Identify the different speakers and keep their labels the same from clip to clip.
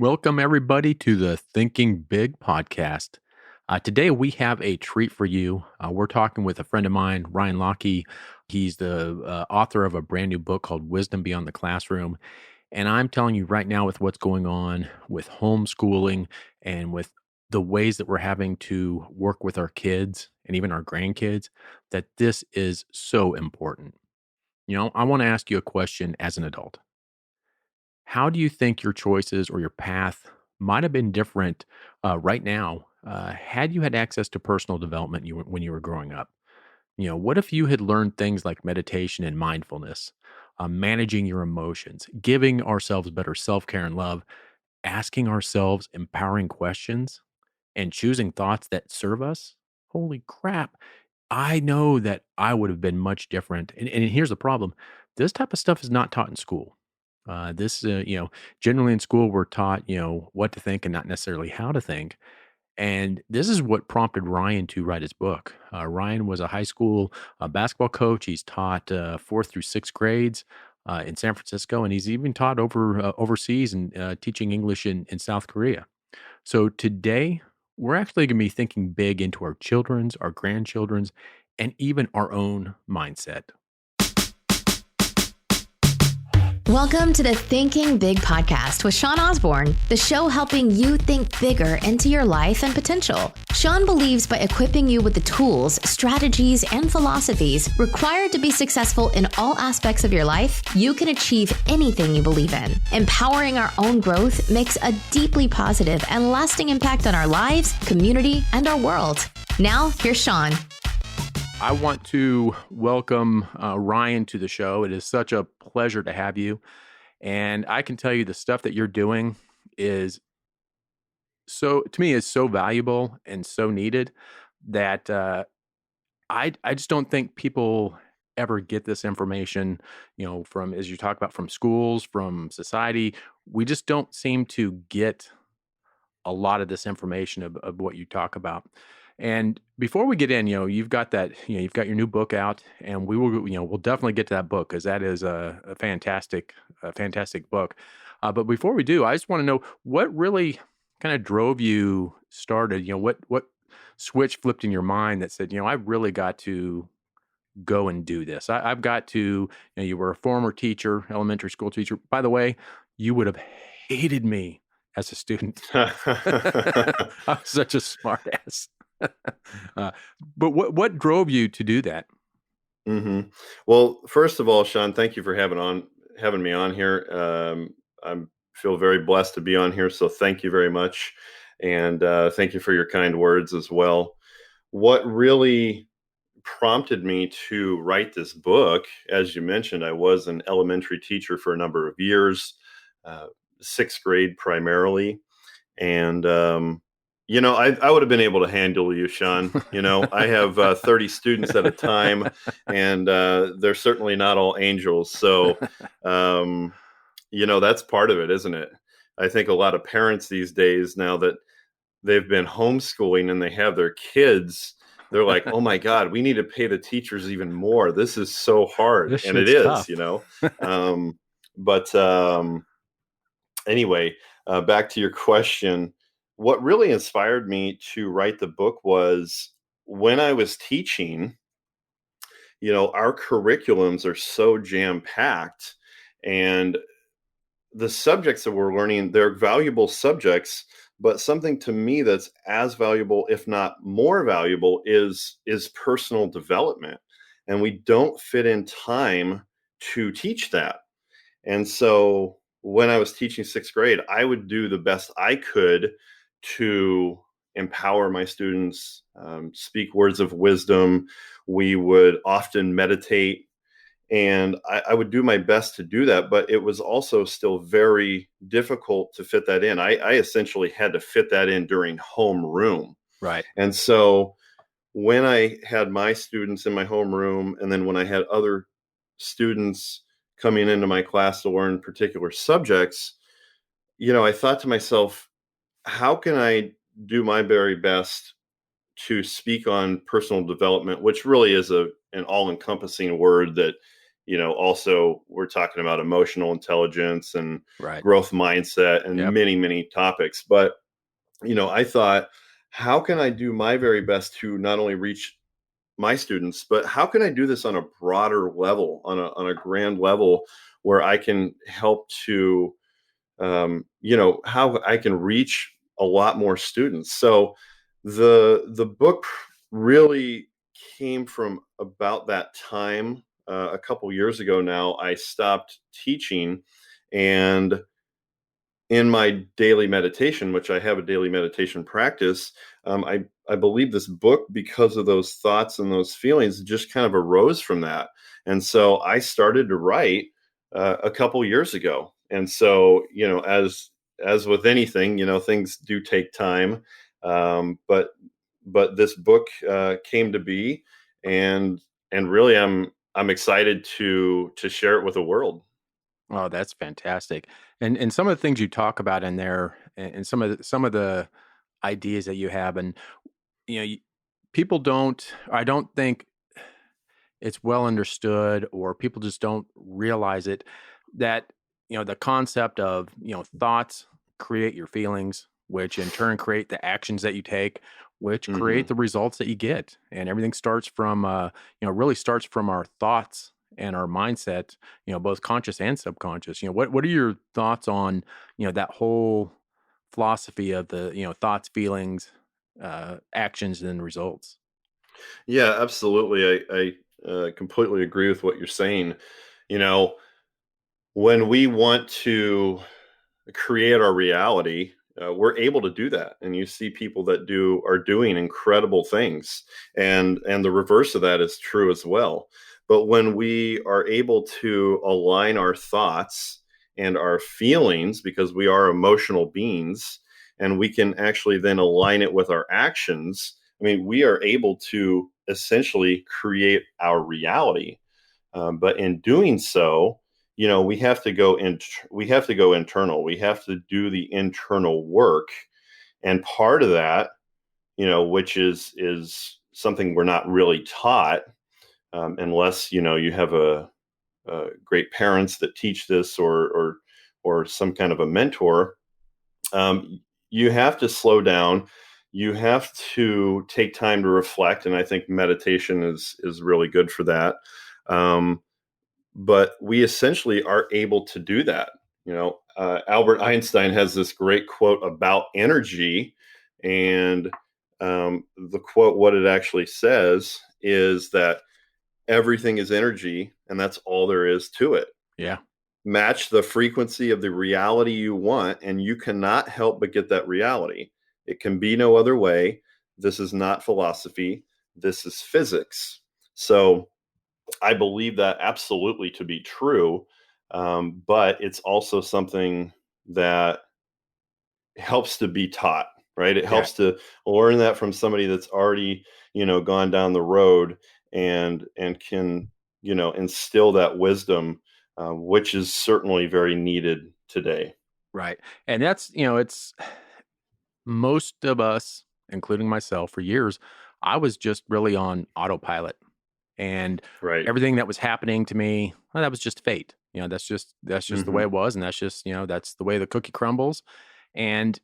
Speaker 1: Welcome, everybody, to the Thinking Big podcast. Today, we have a treat for you. We're talking with a friend of mine, Ryan Lockee. He's the author of a brand new book called Wisdom Beyond the Classroom. And I'm telling you right now, with what's going on with homeschooling and with the ways that we're having to work with our kids and even our grandkids, that this is so important. I want to ask you a question as an adult. How do you think your choices or your path might have been different right now had you had access to personal development when you were growing up? What if you had learned things like meditation and mindfulness, managing your emotions, giving ourselves better self care and love, asking ourselves empowering questions, and choosing thoughts that serve us? Holy crap. I know that I would have been much different. And here's the problem: this type of stuff is not taught in school. Generally in school, we're taught, what to think and not necessarily how to think. And this is what prompted Ryan to write his book. Ryan was a high school basketball coach. He's taught fourth through sixth grades in San Francisco, and he's even taught overseas and teaching English in South Korea. So today, we're actually going to be thinking big into our children's, our grandchildren's, and even our own mindset.
Speaker 2: Welcome to the Thinking Big podcast with Sean Osborne, the show helping you think bigger into your life and potential. Sean believes by equipping you with the tools, strategies, and philosophies required to be successful in all aspects of your life, you can achieve anything you believe in. Empowering our own growth makes a deeply positive and lasting impact on our lives, community, and our world. Now, here's Sean.
Speaker 1: I want to welcome Ryan to the show. It is such a pleasure to have you. And I can tell you the stuff that you're doing is to me, is so valuable and so needed that I just don't think people ever get this information, from, as you talk about, from schools, from society. We just don't seem to get a lot of this information of what you talk about. And before we get in, you've got you've got your new book out, and we'll definitely get to that book because that is a fantastic book. But before we do, I just want to know what really kind of drove you started. What switch flipped in your mind that said, I've really got to go and do this. I've got to. You were a former teacher, elementary school teacher. By the way, you would have hated me as a student. I was such a smart ass. But what drove you to do that?
Speaker 3: Mm-hmm. Well, first of all, Sean, thank you for having me on here. I feel very blessed to be on here, so thank you very much, and thank you for your kind words as well. What really prompted me to write this book, as you mentioned, I was an elementary teacher for a number of years, sixth grade primarily, and I would have been able to handle you, Sean. I have 30 students at a time, and they're certainly not all angels. So, that's part of it, isn't it? I think a lot of parents these days, now that they've been homeschooling and they have their kids, they're like, oh my God, we need to pay the teachers even more. This is so hard. And it is,
Speaker 1: tough.
Speaker 3: But anyway, back to your question. What really inspired me to write the book was when I was teaching, our curriculums are so jam-packed, and the subjects that we're learning, they're valuable subjects, but something to me that's as valuable, if not more valuable, is personal development. And we don't fit in time to teach that. And so when I was teaching sixth grade, I would do the best I could to empower my students, speak words of wisdom. We would often meditate, and I would do my best to do that, but it was also still very difficult to fit that in. I essentially had to fit that in during homeroom.
Speaker 1: Right.
Speaker 3: And so when I had my students in my homeroom, and then when I had other students coming into my class to learn particular subjects, I thought to myself, how can I do my very best to speak on personal development, which really is an all-encompassing word that also we're talking about emotional intelligence and
Speaker 1: Right.
Speaker 3: growth mindset and
Speaker 1: Yep.
Speaker 3: many, many topics. But, I thought, how can I do my very best to not only reach my students, but how can I do this on a broader level, on a grand level, where I can help to, how I can reach a lot more students. So the book really came from about that time. A couple years ago now, I stopped teaching, and in my daily meditation, which I have a daily meditation practice, I believe this book, because of those thoughts and those feelings, just kind of arose from that. And so I started to write a couple years ago. And so, as with anything, things do take time. But this book came to be, and really, I'm excited to share it with the world.
Speaker 1: Oh, that's fantastic. And some of the things you talk about in there, and some of the ideas that you have, and you know, you, people don't. I don't think it's well understood, or people just don't realize it, that the concept of thoughts create your feelings, which in turn create the actions that you take, which create
Speaker 3: Hmm.
Speaker 1: the results that you get. And everything starts from really starts from our thoughts and our mindset, both conscious and subconscious. What are your thoughts on that whole philosophy of the thoughts, feelings, actions, and results?
Speaker 3: Yeah, absolutely. I completely agree with what you're saying. You know, when we want to create our reality, we're able to do that, and you see people that are doing incredible things, and the reverse of that is true as well. But when we are able to align our thoughts and our feelings, because we are emotional beings, and we can actually then align it with our actions, I mean, we are able to essentially create our reality. But in doing so, we have to we have to go internal. We have to do the internal work, and part of that, which is something we're not really taught, unless you have great parents that teach this, or some kind of a mentor. You have to slow down. You have to take time to reflect, and I think meditation is really good for that. Um, but we essentially are able to do that. Albert Einstein has this great quote about energy, and the quote, what it actually says is that everything is energy, and that's all there is to it.
Speaker 1: Yeah.
Speaker 3: Match the frequency of the reality you want, and you cannot help but get that reality. It can be no other way. This is not philosophy. This is physics. So I believe that absolutely to be true, but it's also something that helps to be taught, right? It
Speaker 1: Yeah.
Speaker 3: helps to learn that from somebody that's already, gone down the road, and can, instill that wisdom, which is certainly very needed today.
Speaker 1: Right. And that's, it's most of us, including myself, for years, I was just really on autopilot, and
Speaker 3: Right.
Speaker 1: everything that was happening to me, well, that was just fate. That's just the way
Speaker 3: Hmm.
Speaker 1: it was, and that's the way the cookie crumbles. And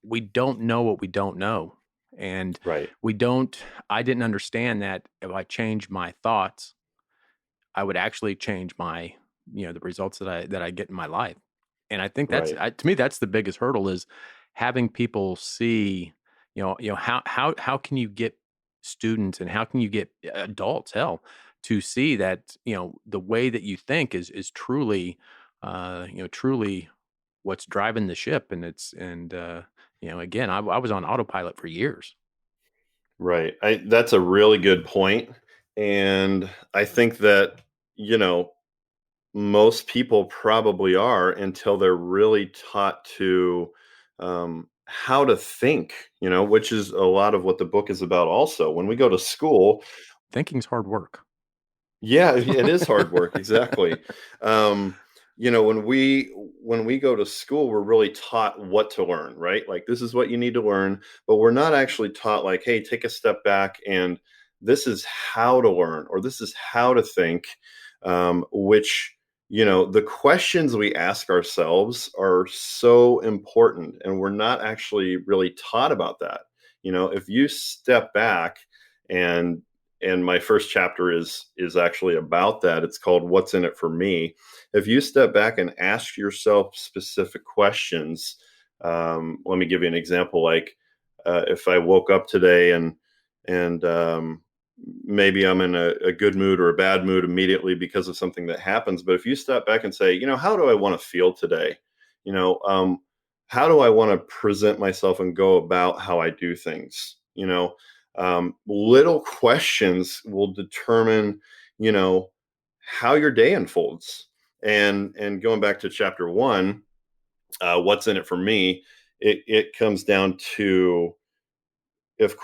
Speaker 1: we don't know what we don't know, and
Speaker 3: Right.
Speaker 1: we don't. I didn't understand that if I changed my thoughts, I would actually change my, the results that I get in my life. And I think
Speaker 3: Right.
Speaker 1: to me, that's the biggest hurdle, is having people see, how can you get students, and how can you get adults, hell, to see that, the way that you think is truly, truly what's driving the ship. And again, I was on autopilot for years.
Speaker 3: Right. That's a really good point. And I think that, you know, most people probably are, until they're really taught to, how to think, which is a lot of what the book is about. Also, when we go to school,
Speaker 1: Thinking's hard work.
Speaker 3: yeah, it is hard work. Exactly. Um, when we go to school, we're really taught what to learn, right? Like, this is what you need to learn, but we're not actually taught, like, hey, take a step back, and this is how to learn, or this is how to think. which, the questions we ask ourselves are so important, and we're not actually really taught about that. If you step back, and my first chapter is actually about that. It's called "What's in It for Me." If you step back and ask yourself specific questions, let me give you an example. Like, if I woke up today and maybe I'm in a good mood or a bad mood immediately because of something that happens. But if you step back and say, how do I want to feel today? You know, um, how do I want to present myself and go about how I do things? Little questions will determine, you know, how your day unfolds. And going back to chapter one, what's in it for me? It comes down to, if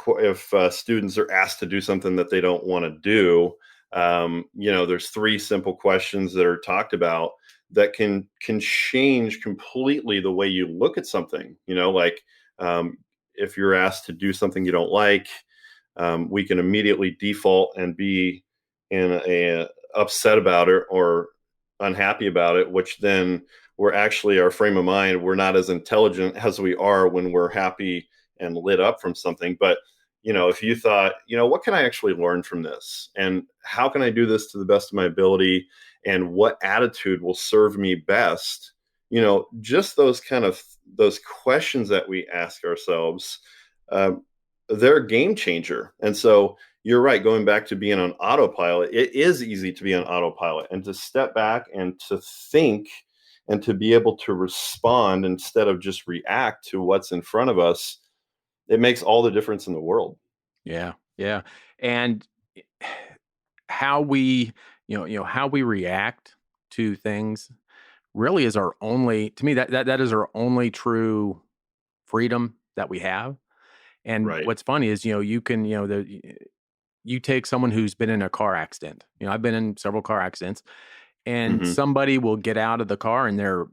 Speaker 3: students are asked to do something that they don't want to do, there's three simple questions that are talked about that can change completely the way you look at something. Like, if you're asked to do something you don't like, we can immediately default and be in a upset about it or unhappy about it, which then we're actually, our frame of mind, we're not as intelligent as we are when we're happy and lit up from something. But if you thought, what can I actually learn from this, and how can I do this to the best of my ability, and what attitude will serve me best, just those questions that we ask ourselves, uh, they're a game changer. And so you're right, going back to being on autopilot, it is easy to be on autopilot, and to step back and to think and to be able to respond instead of just react to what's in front of us. It makes all the difference in the world.
Speaker 1: Yeah, yeah. And how we, how we react to things really is our only, to me, that is our only true freedom that we have. And
Speaker 3: Right.
Speaker 1: what's funny is, you can, you take someone who's been in a car accident. I've been in several car accidents, and
Speaker 3: Hmm.
Speaker 1: somebody will get out of the car and they're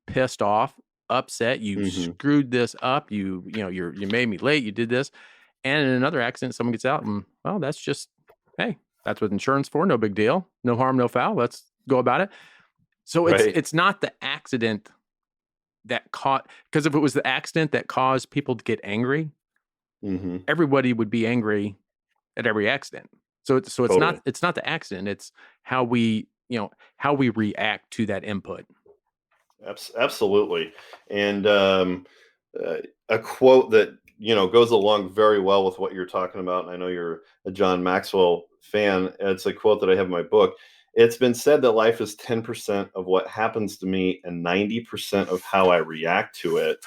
Speaker 1: pissed off, upset. You
Speaker 3: Hmm.
Speaker 1: screwed this up. You made me late. You did this. And in another accident, someone gets out and, well, that's just, hey, that's what insurance for. No big deal. No harm, no foul. Let's go about it. So it's
Speaker 3: Right.
Speaker 1: it's not the accident that caught, because if it was the accident that caused people to get angry,
Speaker 3: Hmm.
Speaker 1: everybody would be angry at every accident. So it's not
Speaker 3: Totally.
Speaker 1: it's not the accident. It's how we react to that input.
Speaker 3: Absolutely. And uh, a quote that goes along very well with what you're talking about, and I know you're a John Maxwell fan. It's a quote that I have in my book. It's been said that life is 10% of what happens to me and 90% of how I react to it.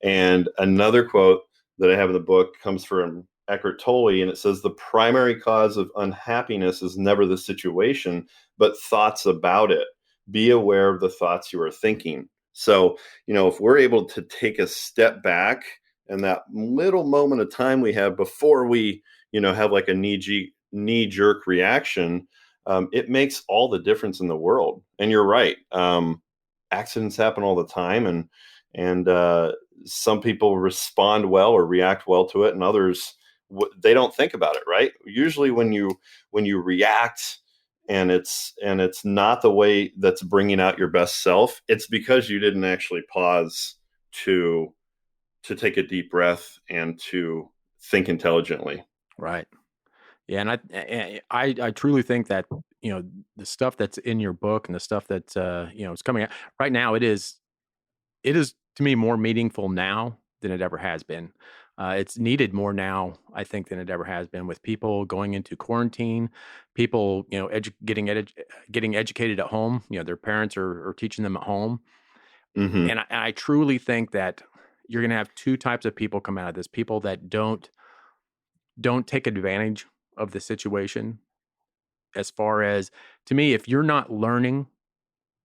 Speaker 3: And another quote that I have in the book comes from Eckhart Tolle, and it says, "The primary cause of unhappiness is never the situation, but thoughts about it. Be aware of the thoughts you are thinking." So, if we're able to take a step back, and that little moment of time we have before we, have like a knee jerk reaction, it makes all the difference in the world. And you're right. Accidents happen all the time, and some people respond well or react well to it, and others, they don't think about it. Right, usually when you react, and it's not the way that's bringing out your best self, it's because you didn't actually pause to take a deep breath and to think intelligently.
Speaker 1: Right. Yeah, and I truly think that, the stuff that's in your book and the stuff that is coming out right now, it is to me more meaningful now than it ever has been. It's needed more now, I think, than it ever has been, with people going into quarantine, people, getting educated at home. Their parents are teaching them at home,
Speaker 3: Hmm.
Speaker 1: and I truly think that you're going to have two types of people come out of this: people that don't take advantage of the situation. As far as, to me, if you're not learning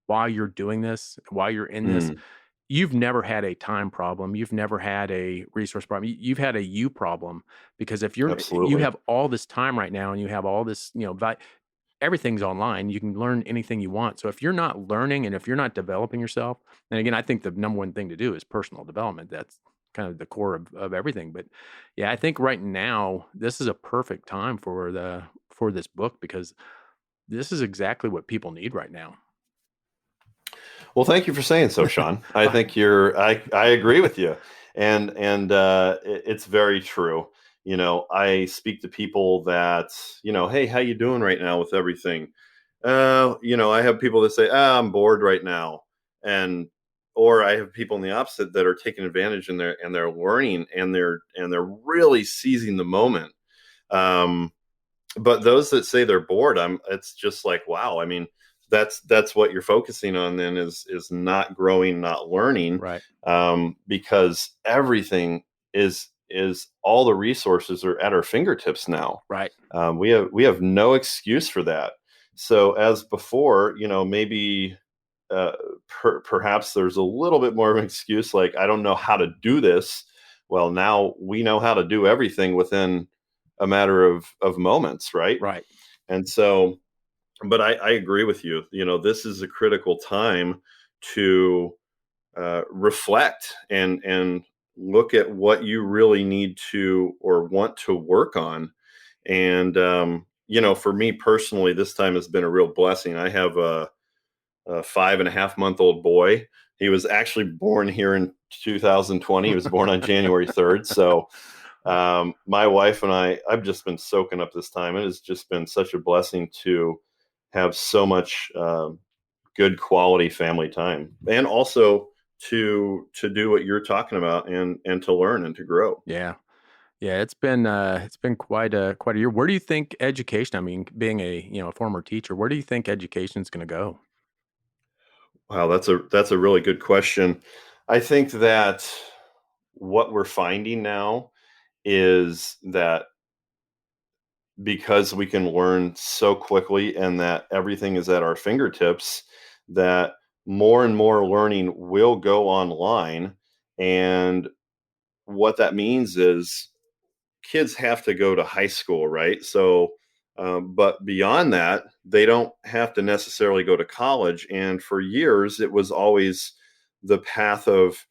Speaker 1: while you're doing this, while you're in this,
Speaker 3: Mm,
Speaker 1: you've never had a time problem. You've never had a resource problem. You've had a you problem, because if you
Speaker 3: absolutely.
Speaker 1: have all this time right now and you have all this, everything's online. You can learn anything you want. So if you're not learning and if you're not developing yourself, and again, I think the number one thing to do is personal development. That's kind of the core of everything. But yeah, I think right now this is a perfect time for this book, because this is exactly what people need right now.
Speaker 3: Well, thank you for saying so, Sean. I think I agree with you. It's very true. I speak to people that, hey, how you doing right now with everything? I have people that say, I'm bored right now. And or I have people in the opposite that are taking advantage and they're learning and they're really seizing the moment. Um, but those that say they're bored, it's just like, wow. I mean, that's what you're focusing on then is not growing, not learning,
Speaker 1: Right.
Speaker 3: because everything is all the resources are at our fingertips now.
Speaker 1: Right.
Speaker 3: We have no excuse for that. So as before, maybe uh, perhaps there's a little bit more of an excuse, like, I don't know how to do this. Well, now we know how to do everything within a matter of moments, right?
Speaker 1: Right.
Speaker 3: And so, but I agree with you. This is a critical time to reflect and look at what you really need to or want to work on. And for me personally, this time has been a real blessing. I have a 5.5-month-old boy. He was actually born here in 2020. He was born on January 3rd. So my wife and I've just been soaking up this time. It has just been such a blessing to have so much good quality family time, and also to do what you're talking about and to learn and to grow.
Speaker 1: Yeah. Yeah, it's been quite a year. Where do you think education, I mean, being a former teacher, where do you think education is going to go?
Speaker 3: Wow, that's a really good question. I think that what we're finding now is that because we can learn so quickly and that everything is at our fingertips, that more and more learning will go online. And what that means is kids have to go to high school, right? So, but beyond that, they don't have to necessarily go to college. And for years, it was always the path of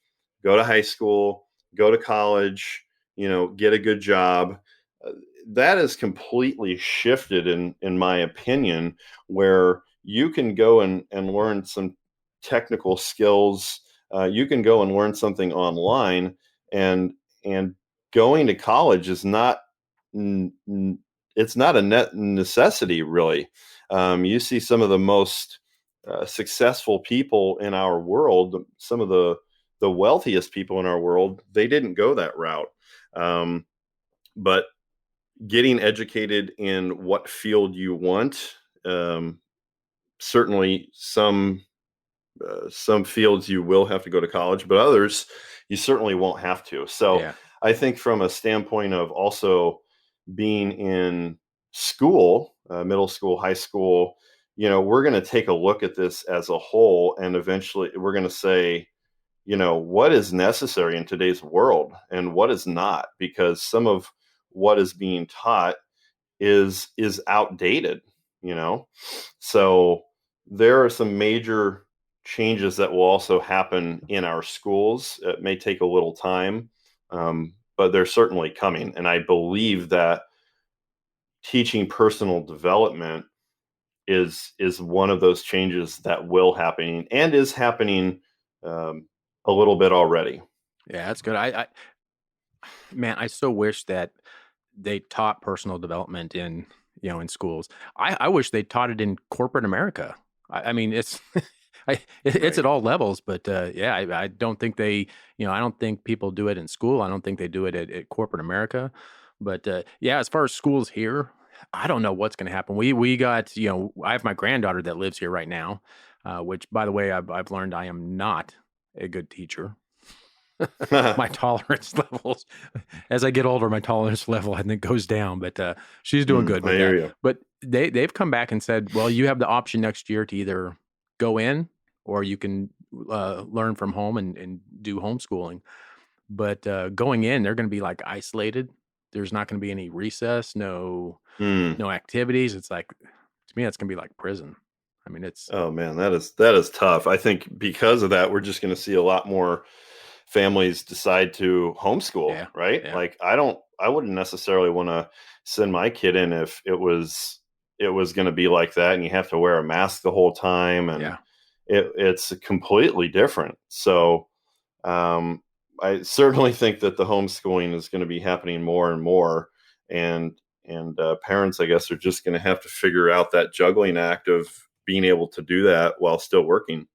Speaker 3: go to high school, go to college, get a good job. Uh, that has completely shifted, in my opinion, where you can go and learn some technical skills. You can go and learn something online, and going to college is not it's not a net necessity, really. You see some of the most successful people in our world, some of the wealthiest people in our world, they didn't go that route. But getting educated in what field you want, certainly some fields you will have to go to college, but others you certainly won't have to. So
Speaker 1: Yeah.
Speaker 3: I think from a standpoint of also being in school, middle school, high school, we're going to take a look at this as a whole, and eventually we're going to say, what is necessary in today's world and what is not, because some of what is being taught is outdated, you know. So there are some major changes that will also happen in our schools. It may take a little time, but they're certainly coming. And I believe that teaching personal development is one of those changes that will happen and is happening a little bit already.
Speaker 1: Yeah, that's good. Man, I so wish that they taught personal development in schools. I wish they taught it in corporate America. I mean, it's it's
Speaker 3: Right.
Speaker 1: at all levels, but yeah, I don't think I don't think people do it in school. I don't think they do it at corporate America. But yeah, as far as schools here, I don't know what's going to happen. We got I have my granddaughter that lives here right now, which by the way, I've learned I am not a good teacher. My tolerance levels as I get older, my tolerance level I think goes down, but she's doing good
Speaker 3: I
Speaker 1: with
Speaker 3: hear
Speaker 1: that.
Speaker 3: you.
Speaker 1: But they've come back and said, well, you have the option next year to either go in or you can learn from home and do homeschooling. But going in, they're going to be like isolated. There's not going to be any recess,
Speaker 3: Hmm.
Speaker 1: no activities. It's like to me, that's going to be like prison. I mean, it's
Speaker 3: Oh man, that is tough. I think because of that, we're just going to see a lot more families decide to homeschool,
Speaker 1: yeah,
Speaker 3: right?
Speaker 1: yeah,
Speaker 3: Like I wouldn't necessarily want to send my kid in if it was. it was going to be like that, and you have to wear a mask the whole time, and
Speaker 1: Yeah.
Speaker 3: it's completely different. So I certainly think that the homeschooling is going to be happening more and more, and parents, I guess, are just going to have to figure out that juggling act of being able to do that while still working.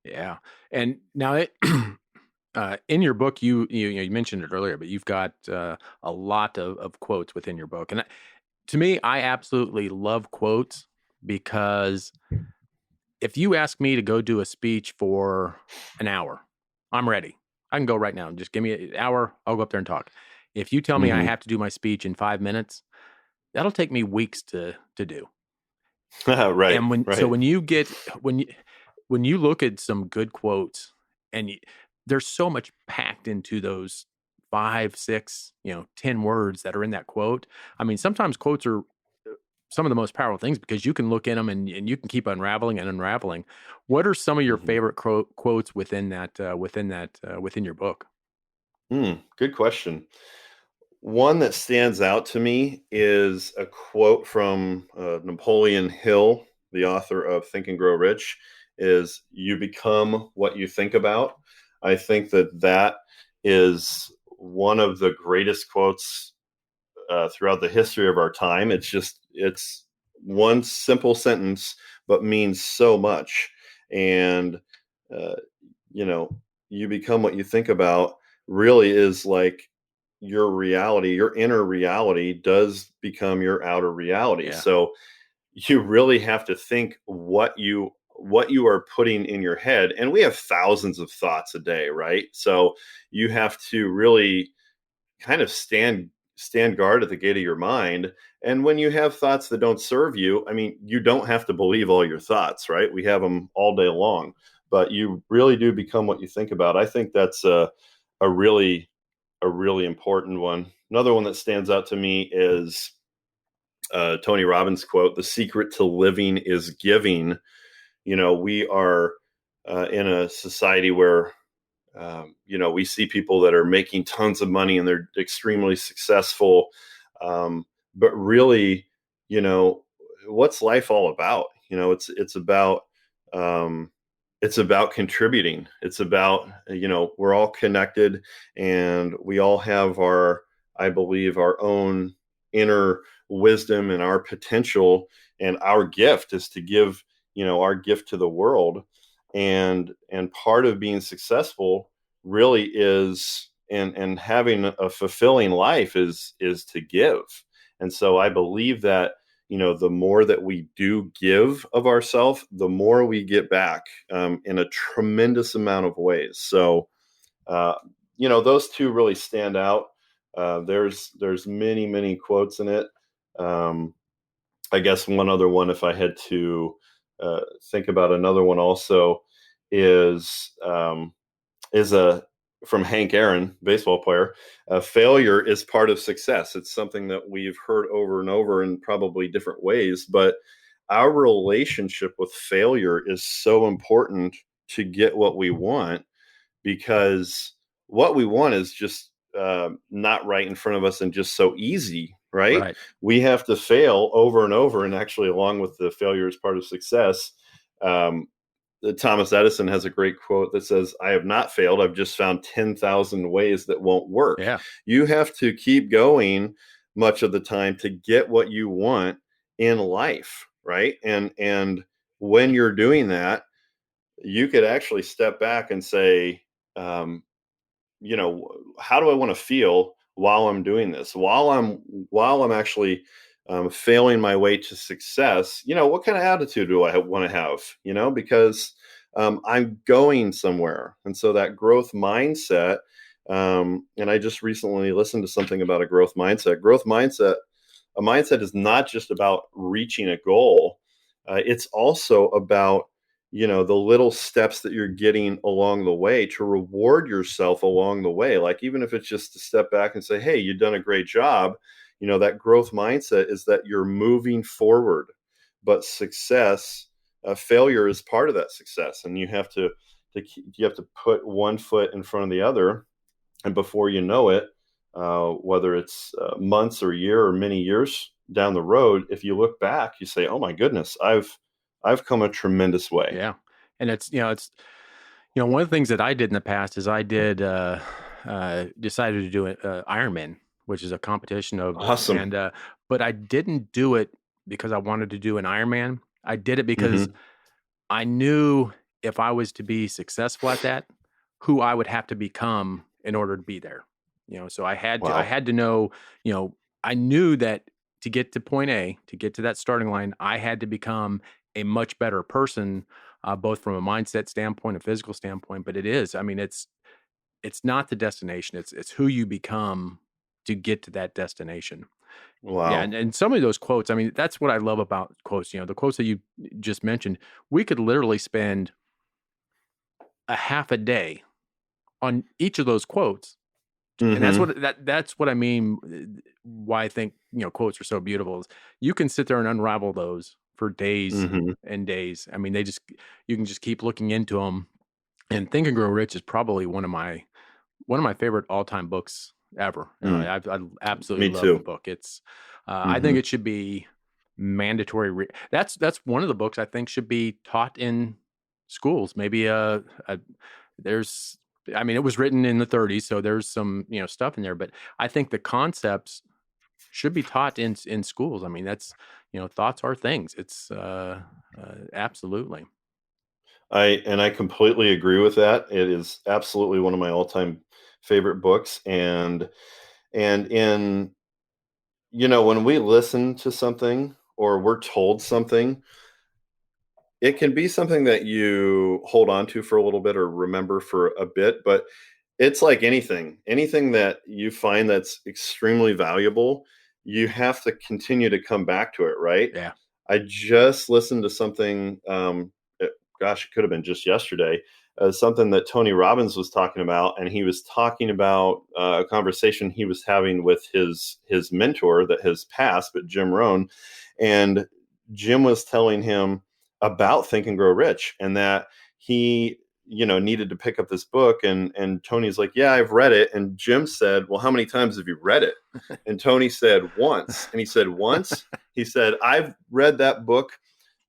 Speaker 1: Yeah. And now in your book, you mentioned it earlier, but you've got a lot of quotes within your book. And to me, I absolutely love quotes because if you ask me to go do a speech for an hour, I'm ready. I can go right now. Just give me an hour. I'll go up there and talk. If you tell me I
Speaker 3: Hmm.
Speaker 1: have to do my speech in 5 minutes, that'll take me weeks to do.
Speaker 3: Right,
Speaker 1: And
Speaker 3: right.
Speaker 1: when you when you look at some good quotes and there's so much packed into those 5, 6, 10 words that are in that quote. I mean, sometimes quotes are some of the most powerful things because you can look in them and you can keep unraveling and unraveling. What are some of your
Speaker 3: Hmm.
Speaker 1: favorite quotes within your book?
Speaker 3: Good question. One that stands out to me is a quote from Napoleon Hill, the author of Think and Grow Rich, is "You become what you think about." I think that that is one of the greatest quotes throughout the history of our time. It's one simple sentence, but means so much. And uh, you know, you become what you think about really is like your reality, your inner reality does become your outer reality.
Speaker 1: Yeah.
Speaker 3: So you really have to think what you are putting in your head, and we have thousands of thoughts a day, right? So you have to really kind of stand guard at the gate of your mind. And when you have thoughts that don't serve you, I mean, you don't have to believe all your thoughts, right? We have them all day long, but you really do become what you think about. I think that's a really a really important one. Another one that stands out to me is Tony Robbins' quote: "The secret to living is giving." We are in a society where we see people that are making tons of money and they're extremely successful. But really, you know, what's life all about? Um, it's about contributing. It's about, we're all connected, and we all have I believe, our own inner wisdom and our potential, and our gift is to give, our gift to the world. And part of being successful really is, and having a fulfilling life is to give. And so I believe that, the more that we do give of ourselves, the more we get back, in a tremendous amount of ways. So uh, those two really stand out. There's many quotes in it. um, I guess one other one, if I had to think about another one also, is a from Hank Aaron, baseball player. Failure is part of success. It's something that we've heard over and over in probably different ways, but our relationship with failure is so important to get what we want, because what we want is just not right in front of us and just so easy, right?
Speaker 1: Right.
Speaker 3: We have to fail over and over, and actually, along with the failure is part of success. Um, Thomas Edison has a great quote that says, "I have not failed. I've just found 10,000 ways that won't work."
Speaker 1: Yeah.
Speaker 3: You have to keep going much of the time to get what you want in life, right? And when you're doing that, you could actually step back and say, um, how do I want to feel while I'm doing this? While I'm actually failing my way to success, what kind of attitude do I want to have? Because I'm going somewhere, and so that growth mindset. And I just recently listened to something about a growth mindset. A mindset is not just about reaching a goal. It's also about, the little steps that you're getting along the way to reward yourself along the way. Like, even if it's just to step back and say, "Hey, you've done a great job." That growth mindset is that you're moving forward. But failure is part of that success, and you have to put one foot in front of the other, and before you know it, whether it's months or year or many years down the road, if you look back, you say, "Oh my goodness, I've come a tremendous way."
Speaker 1: Yeah. And one of the things that I did in the past is I did, decided to do an Ironman, which is a competition of,
Speaker 3: Awesome.
Speaker 1: but I didn't do it because I wanted to do an Ironman. I did it because
Speaker 3: Hmm.
Speaker 1: I knew if I was to be successful at that, who I would have to become in order to be there. So I
Speaker 3: Wow.
Speaker 1: had to know, I knew that to get to point A, to get to that starting line, I had to become a much better person, both from a mindset standpoint, a physical standpoint. But I mean, it's not the destination. It's who you become to get to that destination. Yeah,
Speaker 3: Wow.
Speaker 1: and some of those quotes, I mean, that's what I love about quotes. The quotes that you just mentioned, we could literally spend a half a day on each of those quotes. And
Speaker 3: Hmm.
Speaker 1: that's what I mean, why I think, quotes are so beautiful is you can sit there and unravel those for days
Speaker 3: Hmm.
Speaker 1: and days. I mean, you can just keep looking into them. And Think and Grow Rich is probably one of my favorite all-time books ever.
Speaker 3: Mm.
Speaker 1: I absolutely
Speaker 3: Me
Speaker 1: love the
Speaker 3: too.
Speaker 1: book. I think
Speaker 3: Hmm.
Speaker 1: it should be mandatory. That's one of the books I think should be taught in schools. Maybe there's, I mean, it was written in the 30s, so there's some stuff in there, but I think the concepts should be taught in schools. I mean, that's thoughts are things. It's absolutely.
Speaker 3: I completely agree with that. It is absolutely one of my all-time favorite books. And in when we listen to something or we're told something, it can be something that you hold on to for a little bit or remember for a bit, but it's like anything that you find that's extremely valuable, you have to continue to come back to it, right?
Speaker 1: Yeah.
Speaker 3: I just listened to something, gosh, it could have been just yesterday, something that Tony Robbins was talking about, and he was talking about a conversation he was having with his mentor that has passed, but Jim Rohn, and Jim was telling him about Think and Grow Rich, and that he needed to pick up this book, and Tony's like, yeah, I've read it. And Jim said, well, how many times have you read it? And Tony said, once. And he said, once. He said, I've read that book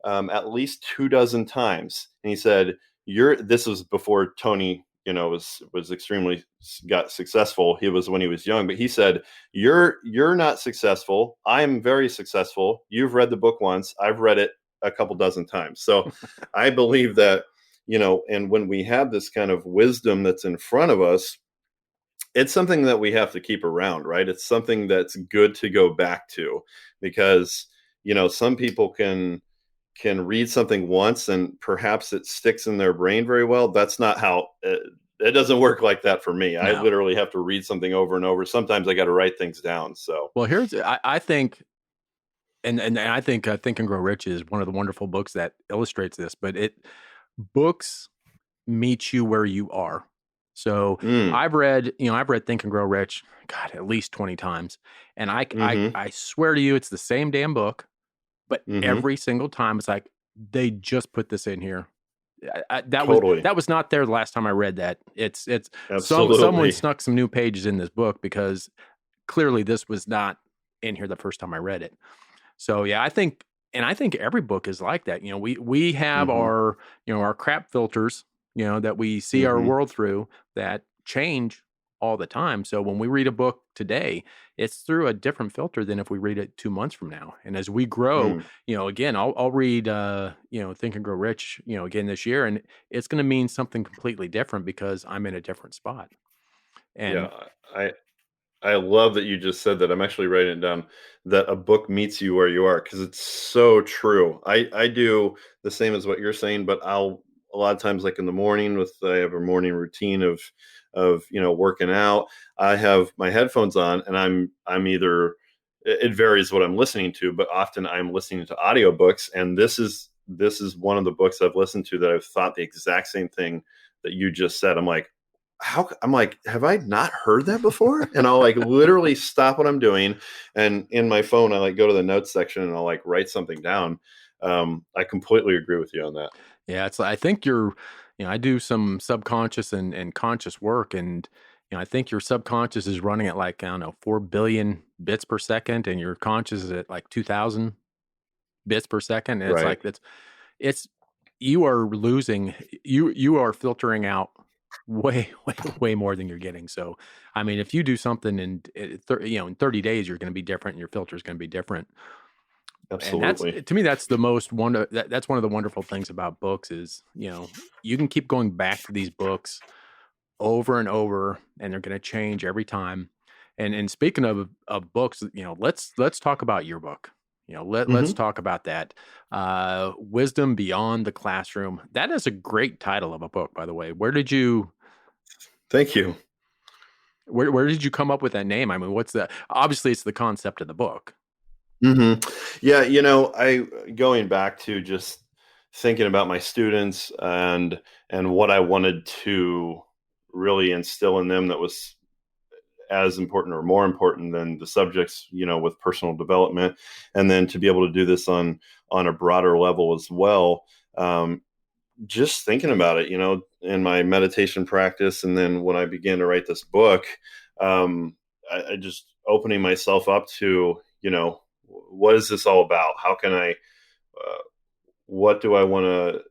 Speaker 3: at least 2 dozen times. And he said, this was before Tony was extremely got successful. He was when he was young, but he said, you're not successful, I'm very successful. You've read the book once, I've read it a couple dozen times. So I believe that, and when we have this kind of wisdom that's in front of us, it's something that we have to keep around, right? It's something that's good to go back to, because some people can read something once and perhaps it sticks in their brain very well. That's not how it doesn't work like that for me. I
Speaker 1: No.
Speaker 3: literally have to read something over and over. Sometimes I got to write things down. So,
Speaker 1: Well, I think, and I think Think and Grow Rich is one of the wonderful books that illustrates this. But books meet you where you are. So
Speaker 3: mm,
Speaker 1: I've read Think and Grow Rich, God, at least 20 times, and
Speaker 3: mm-hmm,
Speaker 1: I swear to you, it's the same damn book, but
Speaker 3: mm-hmm,
Speaker 1: every single time it's like they just put this in here.
Speaker 3: totally,
Speaker 1: That was not there the last time I read that. It's someone
Speaker 3: absolutely.
Speaker 1: snuck some new pages in this book because clearly this was not in here the first time I read it. So yeah, I think every book is like that. We have
Speaker 3: Mm-hmm,
Speaker 1: our crap filters, that we see our
Speaker 3: mm-hmm,
Speaker 1: world through that change all the time. So when we read a book today, it's through a different filter than if we read it 2 months from now. And as we grow,
Speaker 3: mm,
Speaker 1: again, I'll read Think and Grow Rich, again this year, and it's going to mean something completely different because I'm in a different spot.
Speaker 3: yeah.
Speaker 1: And
Speaker 3: I I love that you just said that. I'm actually writing it down, that a book meets you where you are, because it's so true. I do the same as what you're saying, but I'll a lot of times, like in the morning, with I have a morning routine of working out. I have my headphones on, and I'm either it varies what I'm listening to, but often I'm listening to audiobooks, and this is one of the books I've listened to that I've thought the exact same thing that you just said. I'm like, have I not heard that before? And I'll like literally stop what I'm doing, and in my phone I like go to the notes section and I'll like write something down. I completely agree with you on that.
Speaker 1: yeah, I think I do some subconscious and conscious work, and I think your subconscious is running at like, I don't know, 4 billion bits per second, and your conscious is at like 2,000 bits per second. And it's
Speaker 3: Right.
Speaker 1: like, it's, you are losing, you are filtering out way, way more than you're getting. So, I mean, if you do something in 30 days, you're going to be different and your filter is going to be different. And that's,
Speaker 3: Absolutely.
Speaker 1: to me, that's the most that's one of the wonderful things about books is, you can keep going back to these books over and over, and they're going to change every time. And speaking of books, let's talk about your book. Let's
Speaker 3: Hmm.
Speaker 1: talk about that. Wisdom Beyond the Classroom. That is a great title of a book, by the way.
Speaker 3: Thank you.
Speaker 1: Where did you come up with that name? I mean, obviously it's the concept of the book.
Speaker 3: Hmm. Yeah, I going back to just thinking about my students and what I wanted to really instill in them that was as important or more important than the subjects, with personal development, and then to be able to do this on a broader level as well. Just thinking about it, in my meditation practice, and then when I began to write this book, I just opening myself up to, what is this all about? How can I? What do I want to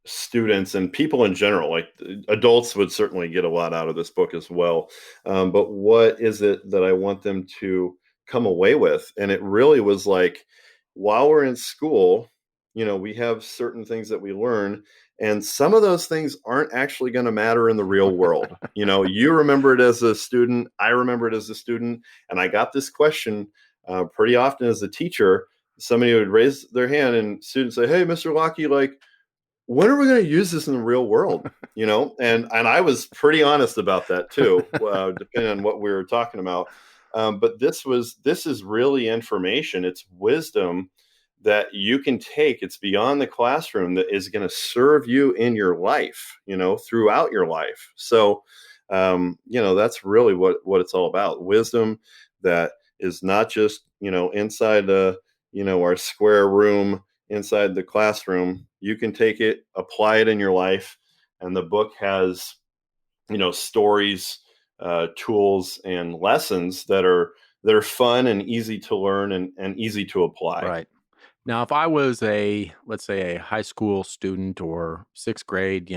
Speaker 3: students and people in general, like adults would certainly get a lot out of this book as well. But what is it that I want them to come away with? And it really was like, while we're in school, we have certain things that we learn. And some of those things aren't actually going to matter in the real world. You remember it as a student. I remember it as a student. And I got this question pretty often as a teacher. Somebody would raise their hand and students say, "Hey, Mr. Lockee, like, when are we going to use this in the real world?" And I was pretty honest about that too, depending on what we were talking about. But this is really information. It's wisdom that you can take. It's beyond the classroom that is going to serve you in your life, throughout your life. So, that's really what it's all about. Wisdom that is not just, inside our square room, inside the classroom. You can take it, apply it in your life. And the book has, stories, tools, and lessons that are fun and easy to learn and easy to apply.
Speaker 1: Right. Now, if I was let's say a high school student or sixth grade,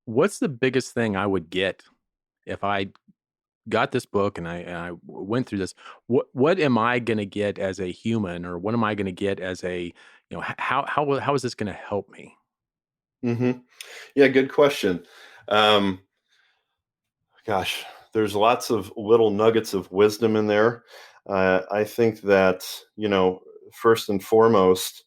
Speaker 1: what's the biggest thing I would get if I got this book and I went through this? What am I going to get as a human, or what am I going to get as how is this going to help me?
Speaker 3: Hmm. Yeah, good question. Um, Gosh, there's lots of little nuggets of wisdom in there. I think that, first and foremost,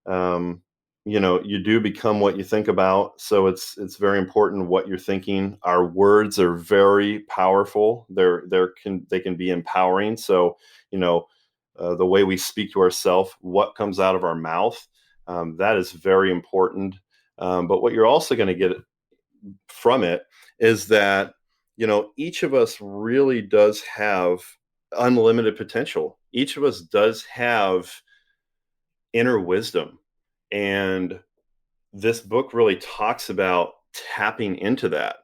Speaker 3: um, you do become what you think about. So it's very important what you're thinking. Our words are very powerful. They can be empowering. So, the way we speak to ourselves, what comes out of our mouth, that is very important. But what you're also going to get from it is that, each of us really does have unlimited potential. Each of us does have inner wisdom. And this book really talks about tapping into that,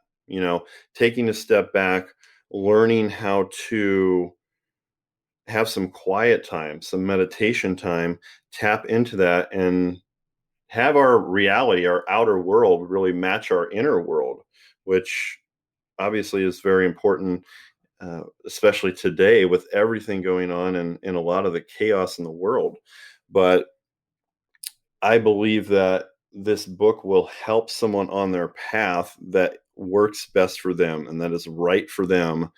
Speaker 3: taking a step back, learning how to have some quiet time, some meditation time, tap into that, and have our reality, our outer world, really match our inner world, which obviously is very important, especially today with everything going on and a lot of the chaos in the world. But I believe that this book will help someone on their path that works best for them and that is right for them,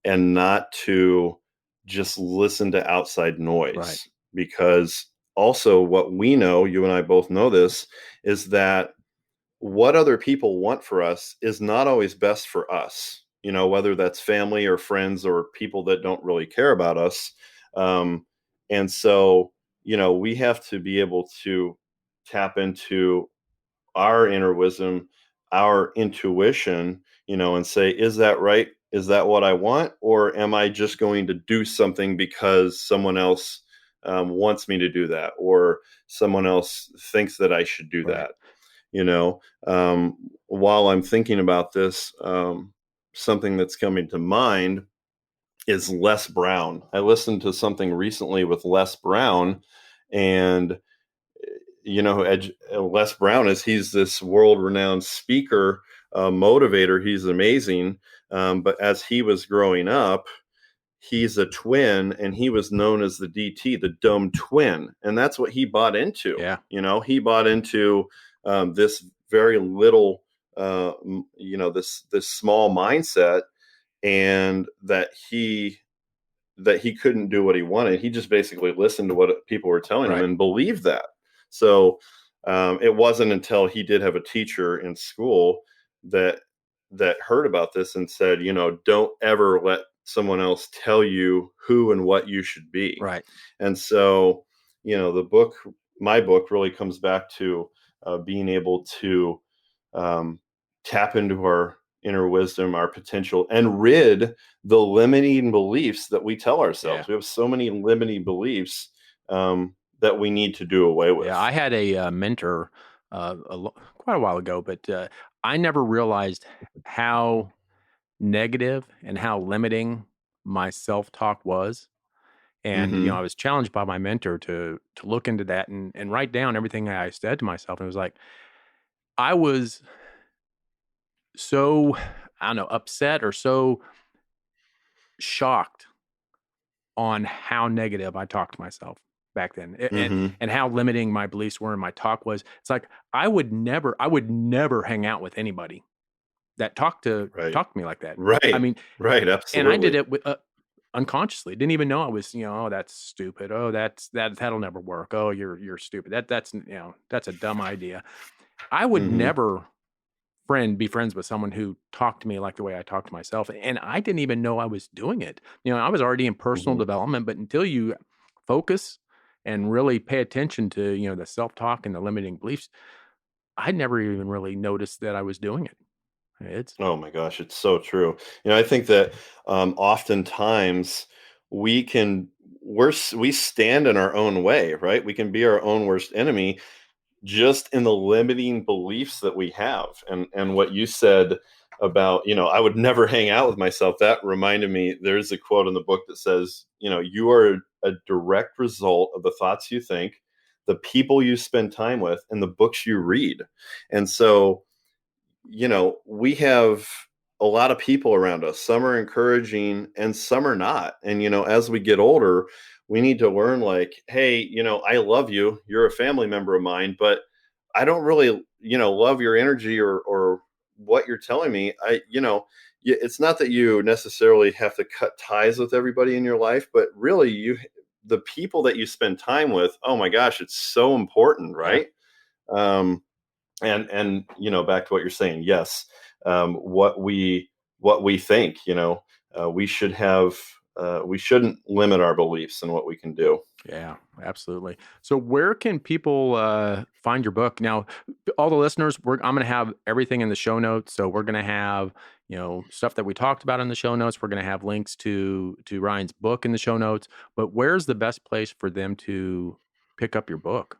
Speaker 3: and not to just listen to outside
Speaker 1: Right.
Speaker 3: noise. Because also, what we know, you and I both know this, is that what other people want for us is not always best for us, whether that's family or friends or people that don't really care about us. And so, we have to be able to tap into our inner wisdom, our intuition, and say, is that right? Is that what I want? Or am I just going to do something because someone else wants me to do that? Or someone else thinks that I should do
Speaker 1: Right.
Speaker 3: that? While I'm thinking about this, something that's coming to mind is Les Brown. I listened to something recently with Les Brown, and Les Brown is, he's this world-renowned speaker, motivator. He's amazing. But as he was growing up, he's a twin, and he was known as the DT, the dumb twin. And that's what he bought into.
Speaker 1: Yeah.
Speaker 3: He bought into this very little, this small mindset, and that he couldn't do what he wanted. He just basically listened to what people were telling him
Speaker 1: Right.
Speaker 3: and believed that. So it wasn't until he did have a teacher in school that heard about this and said, don't ever let someone else tell you who and what you should be.
Speaker 1: Right.
Speaker 3: And so, my book really comes back to being able to tap into our inner wisdom, our potential, and rid the limiting beliefs that we tell ourselves.
Speaker 1: Yeah.
Speaker 3: We have so many limiting beliefs that we need to do away with.
Speaker 1: Yeah, I had a mentor quite a while ago, but I never realized how negative and how limiting my self-talk was. And
Speaker 3: Mm-hmm.
Speaker 1: I was challenged by my mentor to look into that and write down everything I said to myself. And it was like I was so, I don't know, upset or so shocked on how negative I talked to myself back then,
Speaker 3: Mm-hmm.
Speaker 1: and how limiting my beliefs were and my talk was. It's like I would never hang out with anybody that talked to
Speaker 3: Right.
Speaker 1: me like that. I
Speaker 3: Right.
Speaker 1: mean,
Speaker 3: Right.
Speaker 1: and I did
Speaker 3: Absolutely.
Speaker 1: it with, unconsciously. Didn't even know I was, oh, that's stupid. Oh, that'll never work. Oh, you're stupid. That's a dumb idea. I would
Speaker 3: Mm-hmm.
Speaker 1: never be friends with someone who talked to me like the way I talk to myself. And I didn't even know I was doing it. I was already in personal
Speaker 3: Mm-hmm.
Speaker 1: development, but until you focus and really pay attention to, the self-talk and the limiting beliefs, I never even really noticed that I was doing it. It's
Speaker 3: Oh my gosh, it's so true. I think that oftentimes we stand in our own way, right? We can be our own worst enemy just in the limiting beliefs that we have. And what you said about, I would never hang out with myself, that reminded me, there's a quote in the book that says, you are a direct result of the thoughts you think, the people you spend time with, and the books you read. And so, we have a lot of people around us. Some are encouraging and some are not. And, as we get older, we need to learn, like, hey, I love you. You're a family member of mine, but I don't really, love your energy or what you're telling me. It's not that you necessarily have to cut ties with everybody in your life, but really the people that you spend time with, oh my gosh, it's so important,
Speaker 1: yeah,
Speaker 3: right? Um, and back to what you're saying, yes, what we think, we shouldn't limit our beliefs and what we can do.
Speaker 1: yeah, absolutely. So where can people find your book? Now, all the listeners, I'm going to have everything in the show notes. So we're going to have, stuff that we talked about in the show notes. We're going to have links to Ryan's book in the show notes. But where's the best place for them to pick up your book?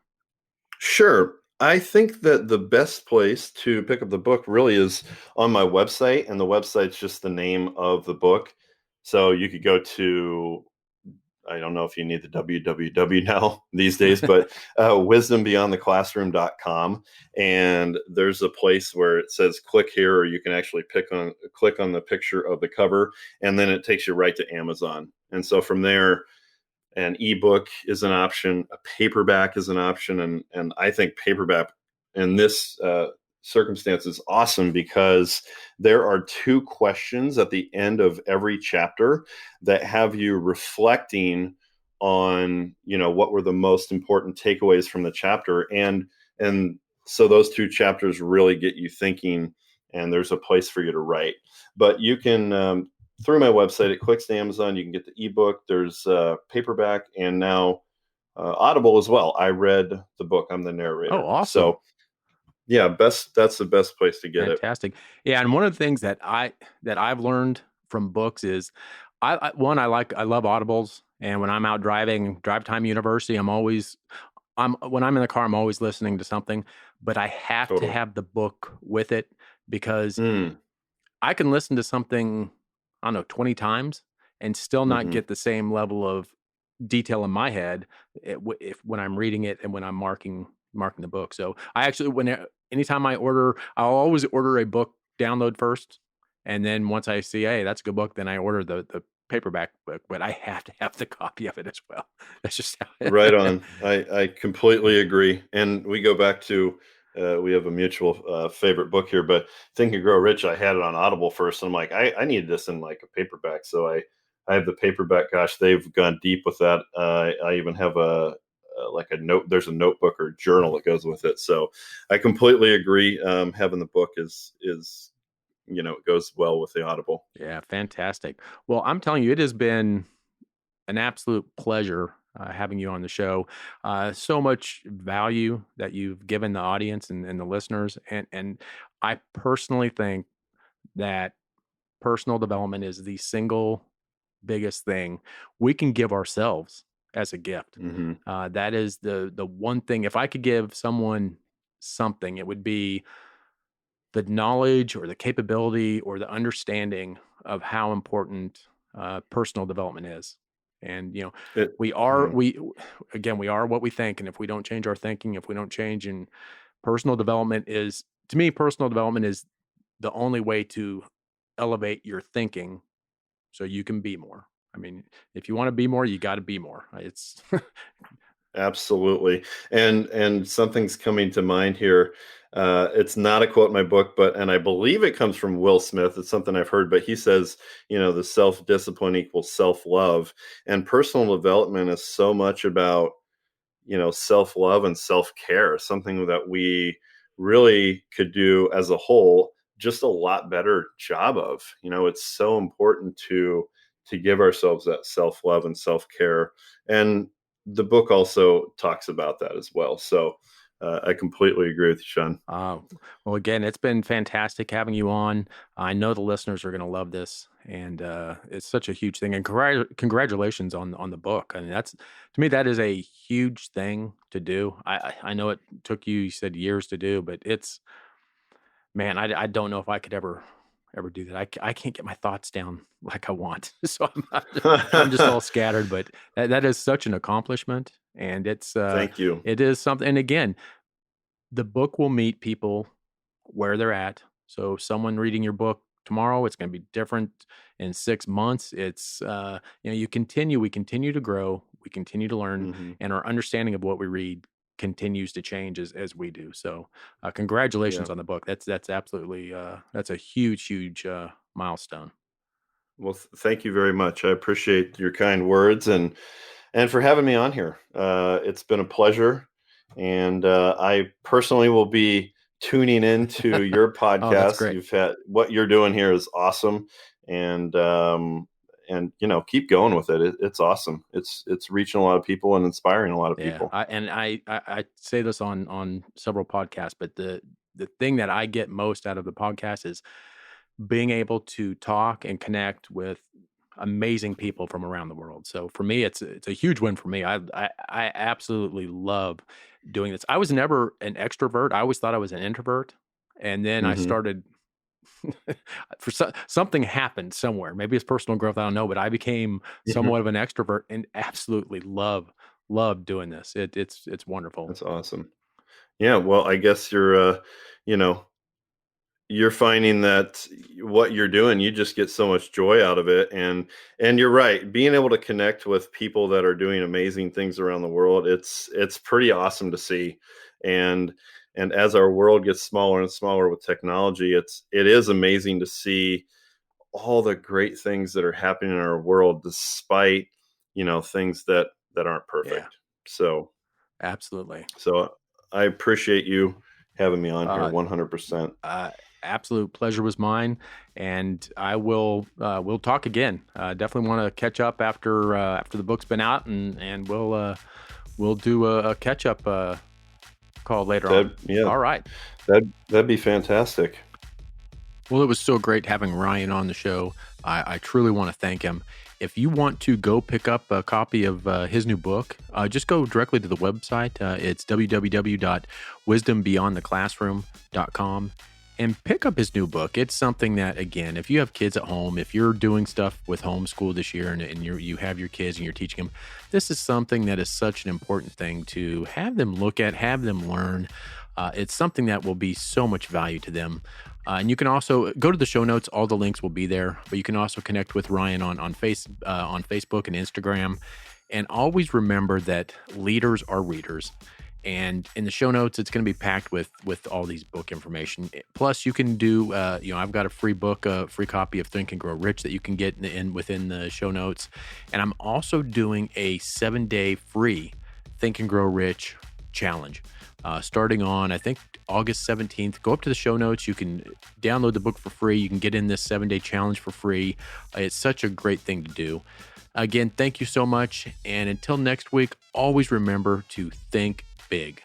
Speaker 3: Sure. I think that the best place to pick up the book really is on my website, and the website's just the name of the book. So you could go to, I don't know if you need the www now these days, but wisdombeyondtheclassroom.com. And there's a place where it says click here, or you can actually click on the picture of the cover, and then it takes you right to Amazon. And so from there, an ebook is an option, a paperback is an option, and I think paperback in this circumstance is awesome because there are two questions at the end of every chapter that have you reflecting on, what were the most important takeaways from the chapter, and so those two chapters really get you thinking, and there's a place for you to write. But you can, through my website, it clicks to Amazon. You can get the ebook. There's paperback, and now Audible as well. I read the book. I'm the
Speaker 1: Oh,
Speaker 3: narrator.
Speaker 1: awesome.
Speaker 3: So yeah, that's the best place to get it.
Speaker 1: Fantastic. Yeah, and one of the things that I've learned from books is I love audibles, and when I'm out driving, Drive Time University, when I'm in the car, I'm always listening to something, but I have to
Speaker 3: Totally.
Speaker 1: have the book with it because
Speaker 3: Mm,
Speaker 1: I can listen to something, I don't know, 20 times and still not
Speaker 3: Hmm.
Speaker 1: get the same level of detail in my head if when I'm reading it and when I'm marking the book. So I actually, anytime I order, I'll always order a book download first, and then once I see, hey, that's a good book, then I order the paperback book. But I have to have the copy of it as well. That's just how
Speaker 3: Right on. I completely agree. And we go back to we have a mutual favorite book here, but Think and Grow Rich. I had it on Audible first, and I'm like, I needed this in like a paperback, so I have the paperback. Gosh, they've gone deep with that. I even have a like a note. There's a notebook or journal that goes with it. So I completely agree. Having the book is it goes well with the Audible.
Speaker 1: Yeah, fantastic. Well, I'm telling you, it has been an absolute pleasure having you on the show. So much value that you've given the audience and the listeners, and I personally think that personal development is the single biggest thing we can give ourselves as a gift.
Speaker 3: Hmm.
Speaker 1: That is the one thing. If I could give someone something, it would be the knowledge or the capability or the understanding of how important personal development is. And
Speaker 3: It
Speaker 1: we are
Speaker 3: yeah.
Speaker 1: we again we are what we think, and if we don't change our thinking, if we don't change, and personal development is, to me, personal development is the only way to elevate your thinking so you can be more. I mean, if you want to be more, you got to be more. It's
Speaker 3: Absolutely. And something's coming to mind here. It's not a quote in my book, and I believe it comes from Will Smith. It's something I've heard, but he says, the self-discipline equals self-love. And personal development is so much about self-love and self-care, something that we really could do as a whole just a lot better job of. It's so important to give ourselves that self-love and self-care, and the book also talks about that as well. So I completely agree with you, Sean.
Speaker 1: uh, well, again, it's been fantastic having you on. I know the listeners are going to love this, and it's such a huge thing. And congratulations on the book. I mean, that's, to me, that is a huge thing to do. I know it took you, you said, years to do, but it's, man, I don't know if I could ever do that. I can't get my thoughts down like I want. So I'm just all scattered, but that is such an accomplishment, and
Speaker 3: Thank you.
Speaker 1: it is something. And again, the book will meet people where they're at. So someone reading your book tomorrow, it's going to be different in 6 months. It's we continue to grow, we continue to learn,
Speaker 3: Hmm.
Speaker 1: and our understanding of what we read continues to change as we do. So
Speaker 3: Yeah.
Speaker 1: congratulations on the book. That's absolutely that's a huge milestone.
Speaker 3: Well, thank you very much. I appreciate your kind words and for having me on here. It's been a pleasure, and I personally will be tuning into your
Speaker 1: Oh, that's
Speaker 3: podcast.
Speaker 1: great.
Speaker 3: You've had what you're doing here is awesome, and keep going with it. It's awesome. It's reaching a lot of people and inspiring a lot of
Speaker 1: Yeah,
Speaker 3: people.
Speaker 1: I say this on several podcasts, but the thing that I get most out of the podcast is being able to talk and connect with amazing people from around the world. So for me, it's a huge win for me. I absolutely love doing this. I was never an extrovert. I always thought I was an introvert, and then I
Speaker 3: Hmm.
Speaker 1: started something happened somewhere. Maybe it's personal growth. I don't know, but I became somewhat of an extrovert and absolutely love doing this. It's wonderful.
Speaker 3: That's awesome. Yeah. Well, I guess you know, you're finding that what you're doing, you just get so much joy out of it. And you're right, being able to connect with people that are doing amazing things around the world, it's pretty awesome to see. And and as our world gets smaller and smaller with technology, it is amazing to see all the great things that are happening in our world, despite things that aren't
Speaker 1: Yeah,
Speaker 3: perfect.
Speaker 1: absolutely.
Speaker 3: So I appreciate you having me on here
Speaker 1: Uh,
Speaker 3: 100%.
Speaker 1: Uh, Absolute pleasure was mine, and I will we'll talk again. Definitely want to catch up after the book's been out, and we'll do a catch up call later on.
Speaker 3: That Yeah,
Speaker 1: All right.
Speaker 3: that'd be fantastic.
Speaker 1: Well, it was so great having Ryan on the show. I truly want to thank him. If you want to go pick up a copy of his new book, just go directly to the website. It's www.wisdombeyondtheclassroom.com. and pick up his new book. It's something that, again, if you have kids at home, if you're doing stuff with homeschool this year and you have your kids and you're teaching them, this is something that is such an important thing to have them look at, have them learn. It's something that will be so much value to them. And you can also go to the show notes. All the links will be there, but you can also connect with Ryan on Facebook and Instagram. And always remember that leaders are readers. And in the show notes, it's going to be packed with all these book information. Plus, you can do, I've got a free book, a free copy of Think and Grow Rich that you can get within the show notes. And I'm also doing a 7-day free Think and Grow Rich challenge. Starting on, I think, August 17th. Go up to the show notes. You can download the book for free. You can get in this 7-day challenge for free. It's such a great thing to do. Again, thank you so much. And until next week, always remember to think big.